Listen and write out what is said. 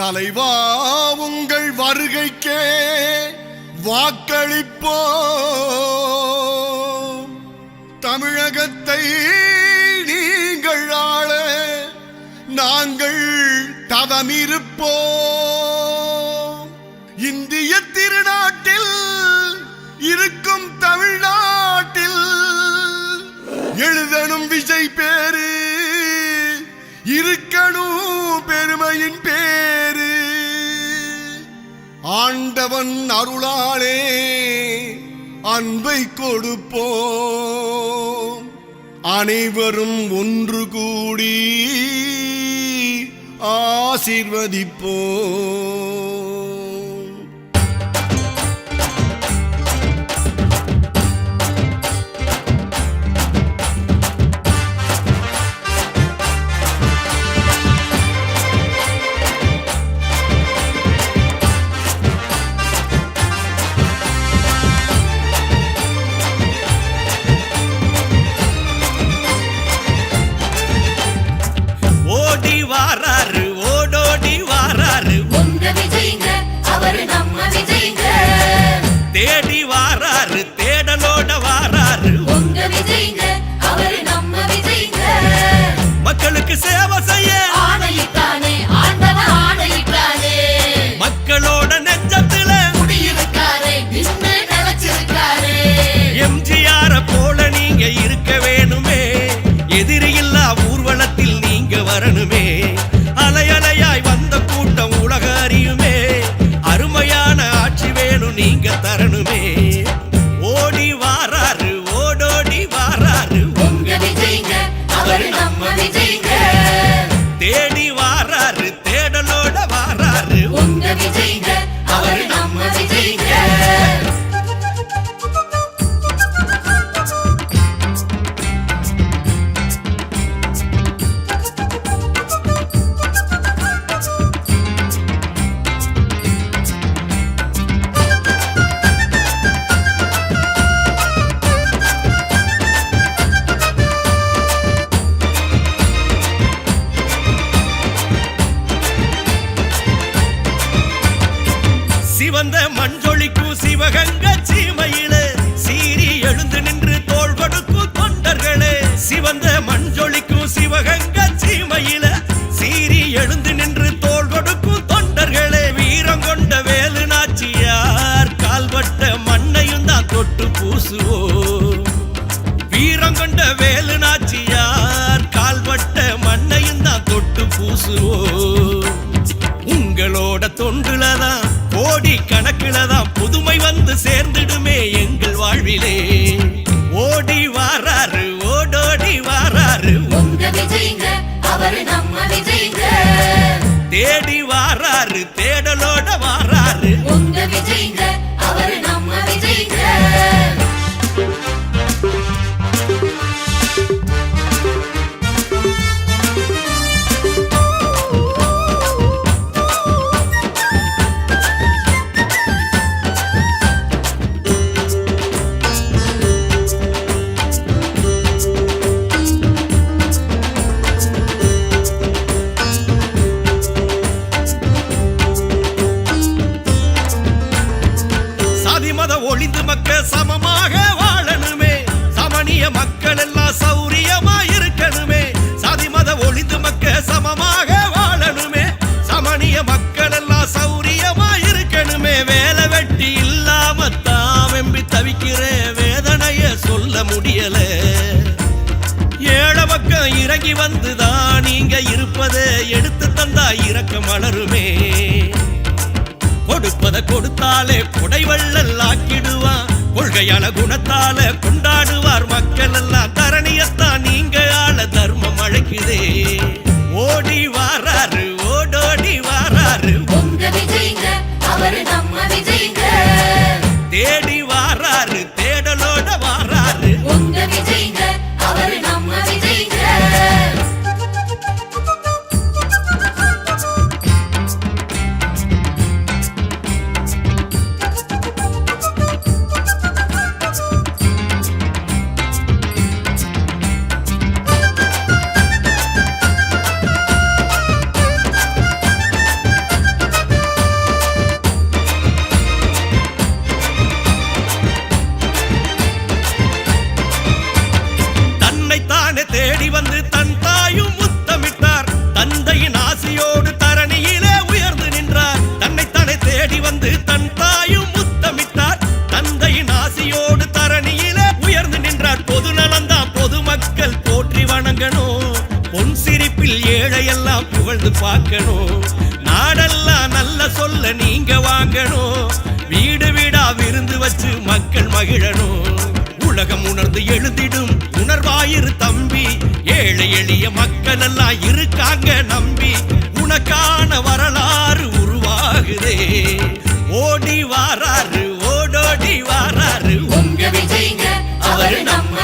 தலைவா உங்கள் வருகைக்கே வாக்களிப்போ தமிழகத்தை நீங்கள் ஆள நாங்கள் தவமிருப்போம். இந்திய திருநாட்டில் இருக்கும் தமிழ்நாட்டில் எழுதணும் விஜய் பேரு, இருக்கணும் பெருமையின் பேரு. ஆண்டவன் அருளாலே அன்பை கொடுப்போம். அனைவரும் ஒன்று கூடி ஆசீர்வதிப்போம். தேடி வாராரு தேடலோட வாராரு உங்க விஜய்ங்க அவரு நம்ம விஜய்ங்க. மக்களுக்கு சேவை செய்ய ஆணையிட்டானே ஆண்டவன் ஆணையிட்டானே. மக்களோட நெஞ்சத்துல குடியிருக்காரே நின்னு நினைச்சிருக்காரே. எம்ஜிஆர போல நீங்க இருக்க வேணுமே, எதிரி இல்லா ஊர்வலத்தில் நீங்க வரணுமே. அலையலையாய் வந்த கூட்டம் உலக அறியுமே, அருமையான ஆட்சி வேணும் நீங்க தரணுமே. ஓடி வாராரு ஓடோடி வாராரு உங்க விஜய்ங்க அவரு நம்ம விஜய்ங்க. தேடி வாராரு தேடலோட வாராரு உங்க விஜய்ங்க அவரு நம்ம விஜய்ங்க. சிவந்த மஞ்சொலிக்கும் சிவகங்க சீமையில சீறி எழுந்து நின்று தோள் கொடுக்கும் தொண்டர்களே. சிவந்த மஞ்சொலிக்கும் சிவகங்க சீமையில சீறி எழுந்து நின்று தோள் கொடுக்கும் தொண்டர்களே. வீரம் கொண்ட வேலு நாச்சியார் கால்பட்ட மண்ணையும் தான் தொட்டு பூசுவோம். வீரம் கொண்ட வேலு நாச்சியார் கால்பட்ட மண்ணையும் தான் தொட்டு பூசுவோம். உங்களோட தொண்டுலதான் கோடி கணக்குலதான் புதுமை வந்து சேர்ந்துடுமே எங்கள் வாழ்விலே. ஓடி வாராரு ஓடோடி வாராரு உங்க விஜய்ங்க அவரு நம்ம விஜய்ங்க. தேடி வாராரு தேடலோட வாராரு உங்க விஜய்ங்க அவரு நம்ம விஜய்ங்க. ஒளிந்து மக்க சமமாக வாழணுமே, சமணிய மக்கள் எல்லாம் சௌரியமா இருக்கணுமே. சாதி மத ஒளிந்து மக்க சமமாக வாழணுமே, சமணிய மக்கள் எல்லாம் சௌரியமா இருக்கணுமே. வேலை வெட்டி இல்லாம தாவெம்பி தவிக்கிற வேதனைய சொல்ல முடியல. ஏழை பக்கம் இறங்கி வந்துதான் நீங்க இருப்பதை எடுத்து தந்தா இறக்க மலருமே. கொடுப்பத கொடுத்தாலே புடைவள்ளல் ஆக்கிடுவான், கொள்கையான குணத்தால கொண்டாடுவார் மக்கள் எல்லாம். தரணியத்தான் நீங்க ஆள தர்மம் அழைக்குதே. ஓடி வாராரு ஓடோடி வாராரு உங்க விஜய்ங்க அவரு நம்ம விஜய்ங்க. தேடி வாராரு தேடலோட வாராரு உங்க விஜய்ங்க அவரு நம்ம விஜய்ங்க. புகழ்ந்து பார்க்கணும். நாடெல்லாம் நல்ல சொல்ல நீங்க வாங்கணும். வீடு வீடா விருந்து வச்சு மக்கள் மகிழணும். உலகம் உணர்ந்து எழுதிடும் உணர்வாயிரு தம்பி. ஏழை எளிய மக்கள் எல்லாம் இருக்காங்க நம்பி. உனக்கான வரலாறு உருவாகுதே. ஓடி வாராரு ஓடோடி வாராரு உங்க விஜய்ங்க அவரு நம்ம